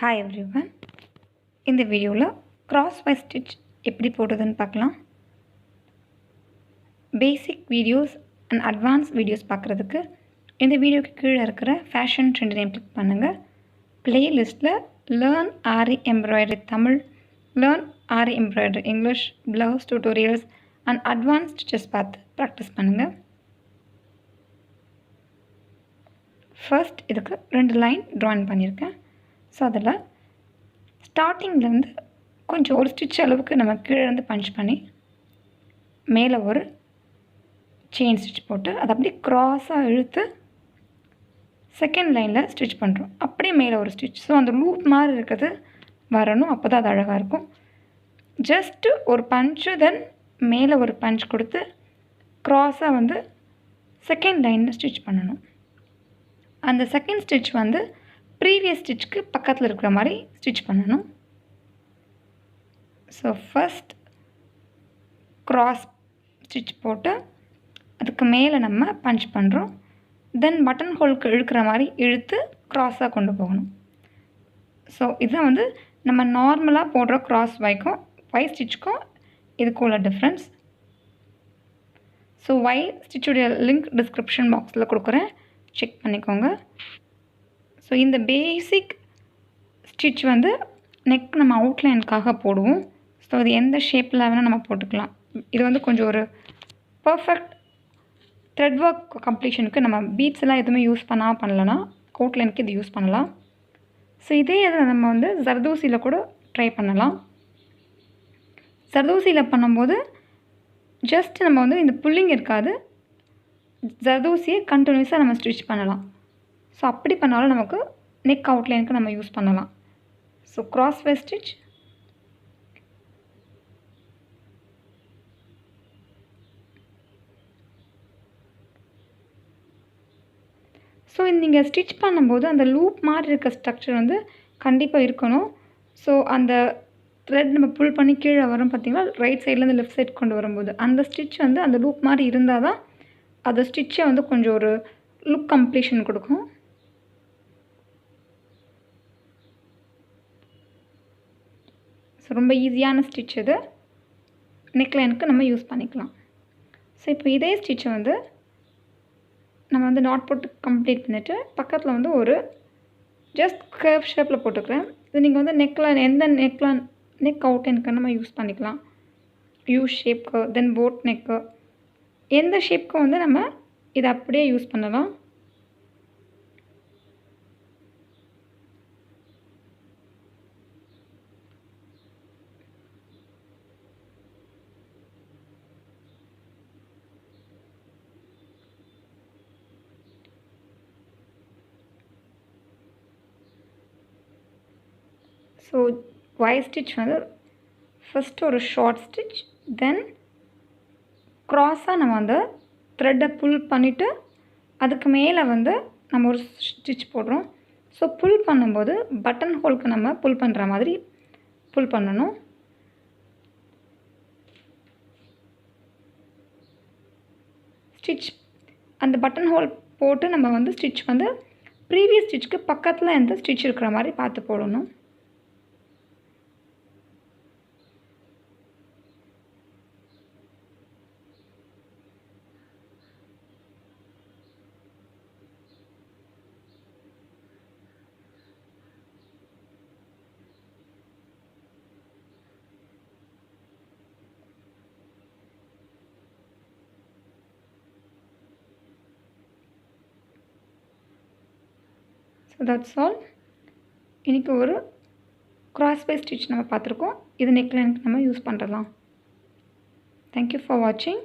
Hi everyone. இந்த வீடியோவில் cross wise stitch எப்படி போடுறதுன்னு பார்க்கலாம். பேசிக் வீடியோஸ் அண்ட் அட்வான்ஸ் வீடியோஸ் பார்க்குறதுக்கு இந்த வீடியோக்கு கீழே இருக்கிற ஃபேஷன் ட்ரெண்ட் நேம் கிளிக் பண்ணுங்கள். பிளேலிஸ்ட்டில் learn aari embroidery Tamil, learn aari embroidery English, blouse tutorials and advance stitches பார்த்து ப்ராக்டிஸ் பண்ணுங்கள். ஃபர்ஸ்ட் இதுக்கு 2 லைன் ட்ராயின் பண்ணியிருக்கேன். ஸோ அதில் ஸ்டார்டிங்லேருந்து கொஞ்சம் ஒரு ஸ்டிச் அளவுக்கு நம்ம கீழேருந்து பஞ்ச் பண்ணி மேலே ஒரு செயின் ஸ்டிச் போட்டு அதை அப்படியே க்ராஸாக இழுத்து செகண்ட் லைனில் ஸ்டிச் பண்ணுறோம். அப்படியே மேலே ஒரு ஸ்டிச். ஸோ அந்த லூப் மாதிரி இருக்கிறது வரணும், அப்போ தான் அது அழகாக இருக்கும். ஜஸ்ட்டு ஒரு பஞ்சு, தென் மேலே ஒரு பஞ்ச் கொடுத்து க்ராஸாக வந்து செகண்ட் லைனில் ஸ்டிச் பண்ணணும். அந்த செகண்ட் ஸ்டிச் வந்து ப்ரீவியஸ் ஸ்டிச்சுக்கு பக்கத்தில் இருக்கிற மாதிரி ஸ்டிச் பண்ணணும். ஸோ ஃபஸ்ட் க்ராஸ் ஸ்டிச் போட்டு அதுக்கு மேலே நம்ம பஞ்ச் பண்ணுறோம். தென் பட்டன் ஹோலுக்கு இழுக்கிற மாதிரி இழுத்து க்ராஸாக கொண்டு போகணும். ஸோ இதுதான் வந்து நம்ம நார்மலாக போடுற க்ராஸ் ஒய் ஸ்டிச்சுக்கும் இதுக்கும் உள்ள டிஃப்ரென்ஸ். ஸோ ஒய் ஸ்டிச்சுடைய லிங்க் டிஸ்கிரிப்ஷன் பாக்ஸில் கொடுக்குறேன், செக் பண்ணிக்கோங்க. ஸோ இந்த பேசிக் ஸ்டிச் வந்து நெக் நம்ம அவுட்லைனுக்காக போடுவோம். ஸோ அது எந்த ஷேப்பில் வேணால் நம்ம போட்டுக்கலாம். இது வந்து கொஞ்சம் ஒரு பர்ஃபெக்ட் த்ரெட் ஒர்க் கம்ப்ளீஷனுக்கு நம்ம பீட்ஸ் எல்லாம் எதுவுமே யூஸ் பண்ணலன்னா அவுட்லைனுக்கு இது யூஸ் பண்ணலாம். ஸோ இதே இதை நம்ம வந்து ஜர்தோசியில் கூட ட்ரை பண்ணலாம். ஜர்தோசியில் பண்ணும்போது ஜஸ்ட் நம்ம வந்து இந்த புல்லிங் இருக்காது, ஜர்தோசியை கண்டினியூஸாக நம்ம ஸ்டிச் பண்ணலாம். ஸோ அப்படி பண்ணாலும் நமக்கு நெக் அவுட்லைனுக்கு நம்ம யூஸ் பண்ணலாம். So cross wise stitch, so நீங்கள் ஸ்டிச் பண்ணும்போது அந்த லூப் மாதிரி இருக்க ஸ்ட்ரக்சர் வந்து கண்டிப்பாக இருக்கணும். ஸோ அந்த த்ரெட் நம்ம புல் பண்ணி கீழே வரும் பார்த்திங்களா, ரைட் சைட்லேருந்து லெஃப்ட் சைட் கொண்டு வரும்போது அந்த ஸ்டிச் வந்து அந்த லூப் மாதிரி இருந்தால் தான் அந்த ஸ்டிச்சை வந்து கொஞ்சம் ஒரு லுக் கம்ப்ளீஷன் கொடுக்கும். ஸோ ரொம்ப ஈஸியான ஸ்டிச் இது, நெக்லைனுக்கு நம்ம யூஸ் பண்ணிக்கலாம். ஸோ இப்போ இதே ஸ்டிச்சை வந்து நம்ம வந்து நாட் போட்டு கம்ப்ளீட் பண்ணிவிட்டு பக்கத்தில் வந்து ஒரு ஜஸ்ட் கர்வ் ஷேப்பில் போட்டுக்கிறேன். இது நீங்கள் வந்து நெக்லைன் எந்த நெக் அவுட்லைனுக்கு நம்ம யூஸ் பண்ணிக்கலாம். யூ ஷேப்க்கு, தென் போட் நெக்கு, எந்த ஷேப்க்கும் வந்து நம்ம இதை அப்படியே யூஸ் பண்ணலாம். ஸோ ஒய் ஸ்டிச் வந்து ஃபஸ்ட்டு ஒரு ஷார்ட் ஸ்டிச், தென் க்ராஸாக நம்ம அந்த த்ரெட்டை புல் பண்ணிவிட்டு அதுக்கு மேலே வந்து நம்ம ஒரு ஸ்டிச் போடுறோம். ஸோ புல் பண்ணும்போது பட்டன் ஹோலுக்கு நம்ம புல் பண்ணுற மாதிரி புல் பண்ணணும். ஸ்டிச் அந்த பட்டன் ஹோல் போட்டு நம்ம வந்து ஸ்டிச் வந்து ப்ரீவியஸ் ஸ்டிச்சுக்கு பக்கத்தில் எந்த ஸ்டிச் இருக்கிற மாதிரி பார்த்து போடணும். So that's all. இன்றைக்கி ஒரு க்ராஸ் வைஸ் ஸ்டிச் நம்ம பார்த்துருக்கோம். இது நெக்லைனுக்கு நம்ம யூஸ் பண்ணலாம். தேங்க்யூ ஃபார் வாட்சிங்.